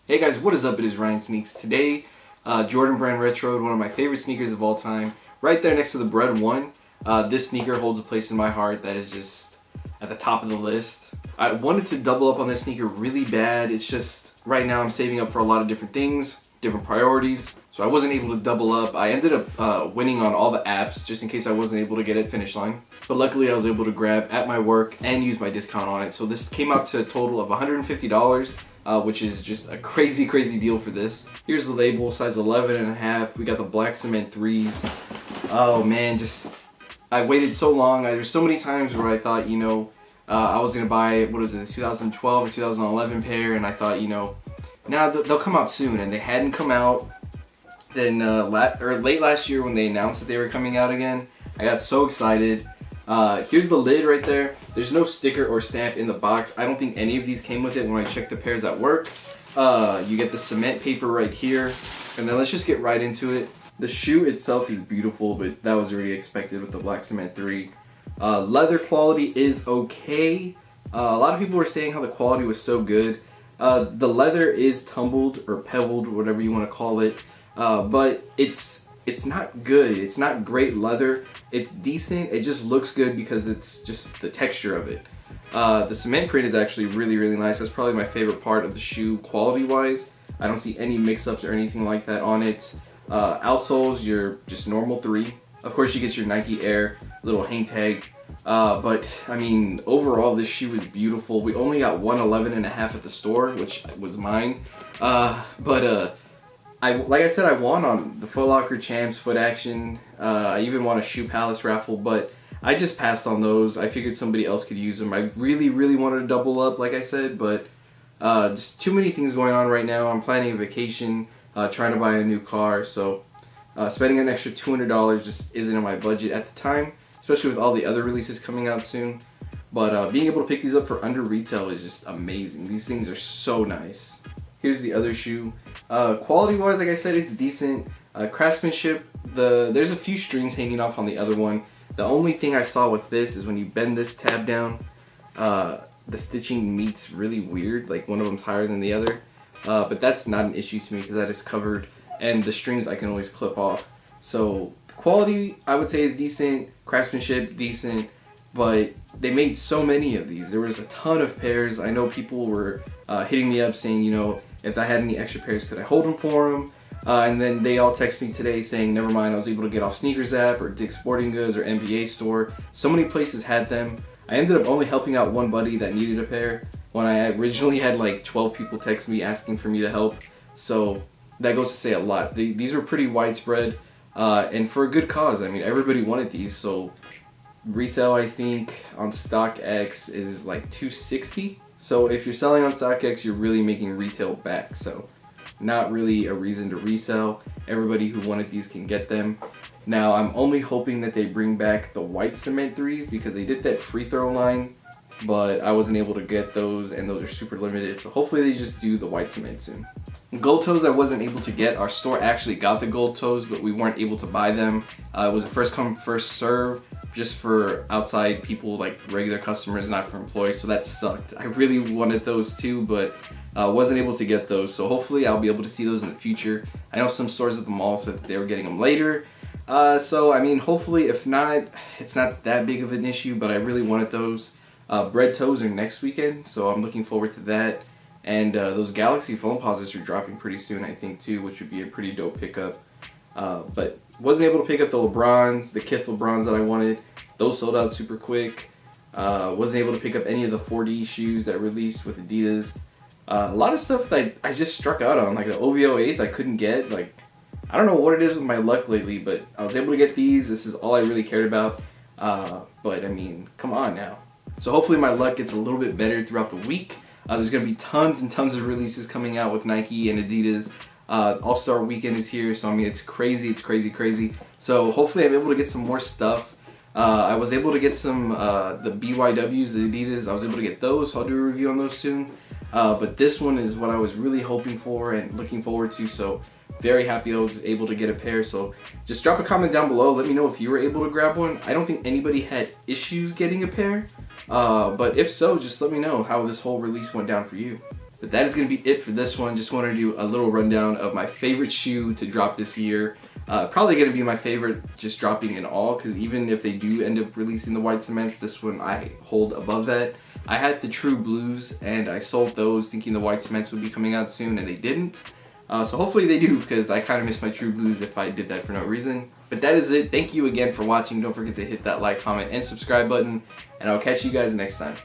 Hey guys, what is up? It is Ryan Sneaks. Today, Jordan Brand Retro, one of my favorite sneakers of all time. Right there next to the Bread 1. This sneaker holds a place in my heart that is just at the top of the list. I wanted to double up on this sneaker really bad. It's just, right now I'm saving up for a lot of different things, different priorities. So I wasn't able to double up. I ended up winning on all the apps just in case I wasn't able to get it finish line. But luckily I was able to grab at my work and use my discount on it. So this came out to a total of $150. Which is just a crazy deal for this. Here's the label, size 11.5. We got the black cement 3s. Oh man, I waited so long. There's so many times where I thought, I was gonna buy, what was it, 2012 or 2011 pair, and I thought, now they'll come out soon, and they hadn't come out. Then late last year when they announced that they were coming out again, I got so excited. Here's the lid right there. There's no sticker or stamp in the box. I don't think any of these came with it when I checked the pairs at work. You get the cement paper right here. And then let's just get right into it. The shoe itself is beautiful, but that was already expected with the black cement 3. Leather quality is okay. A lot of people were saying how the quality was so good. The leather is tumbled or pebbled, whatever you want to call it. But it's not good. It's not great leather. It's decent. It just looks good because it's just the texture of it. The cement print is actually really nice. That's probably my favorite part of the shoe quality wise. I don't see any mix-ups or anything like that on it. Outsoles, your just normal 3. Of course you get your Nike Air little hang tag. But I mean, overall this shoe is beautiful. We only got 111.5 at the store, which was mine. Like I said, I won on the Foot Locker Champs, Foot Action. I even won a Shoe Palace raffle, but I just passed on those. I figured somebody else could use them. I really wanted to double up, like I said, but just too many things going on right now. I'm planning a vacation, trying to buy a new car, so spending an extra $200 just isn't in my budget at the time, especially with all the other releases coming out soon. But being able to pick these up for under retail is just amazing. These things are so nice. Here's the other shoe. Quality wise, like I said, it's decent. Craftsmanship, there's a few strings hanging off on the other one. The only thing I saw with this is when you bend this tab down, the stitching meets really weird, like one of them's higher than the other. But that's not an issue to me because that is covered, and the strings I can always clip off. So quality, I would say, is decent. Craftsmanship, decent. But they made so many of these. There was a ton of pairs. I know people were hitting me up saying, if I had any extra pairs, could I hold them for them? And then they all text me today saying, never mind, I was able to get off Sneakers app or Dick's Sporting Goods or NBA store. So many places had them. I ended up only helping out one buddy that needed a pair when I originally had like 12 people text me asking for me to help. So that goes to say a lot. These were pretty widespread and for a good cause. I mean, everybody wanted these. So resale, I think, on StockX is like $260. So if you're selling on StockX, you're really making retail back. So not really a reason to resell. Everybody who wanted these can get them. Now I'm only hoping that they bring back the white cement 3s because they did that free throw line, but I wasn't able to get those, and those are super limited. So hopefully they just do the white cement soon. Gold toes I wasn't able to get. Our store actually got the gold toes, but we weren't able to buy them. It was a first come first serve, just for outside people, like regular customers, not for employees, so that sucked. I really wanted those too, but wasn't able to get those, so hopefully I'll be able to see those in the future. I know some stores at the mall said that they were getting them later, so I mean, hopefully, if not, it's not that big of an issue, but I really wanted those. Bread toes are next weekend, so I'm looking forward to that. And those Galaxy Foamposites are dropping pretty soon, I think, too, which would be a pretty dope pickup. But wasn't able to pick up the LeBrons, the Kith LeBrons that I wanted. Those sold out super quick. Wasn't able to pick up any of the 4D shoes that released with Adidas. A lot of stuff that I just struck out on, like the OVO 8s I couldn't get. Like, I don't know what it is with my luck lately, but I was able to get these. This is all I really cared about. But I mean, come on now. So hopefully my luck gets a little bit better throughout the week. There's going to be tons and tons of releases coming out with Nike and Adidas. All-Star Weekend is here, so I mean, it's crazy. So hopefully I'm able to get some more stuff. I was able to get some, the BYWs, the Adidas, I was able to get those, so I'll do a review on those soon. But this one is what I was really hoping for and looking forward to, so very happy I was able to get a pair. So just drop a comment down below, let me know if you were able to grab one. I don't think anybody had issues getting a pair, but if so, just let me know how this whole release went down for you. But that is going to be it for this one. Just wanted to do a little rundown of my favorite shoe to drop this year. Probably going to be my favorite just dropping in all, because even if they do end up releasing the white cements, this one I hold above that. I had the True Blues and I sold those thinking the white cements would be coming out soon, and they didn't. So hopefully they do, because I kind of miss my True Blues if I did that for no reason. But that is it. Thank you again for watching. Don't forget to hit that like, comment, and subscribe button, and I'll catch you guys next time.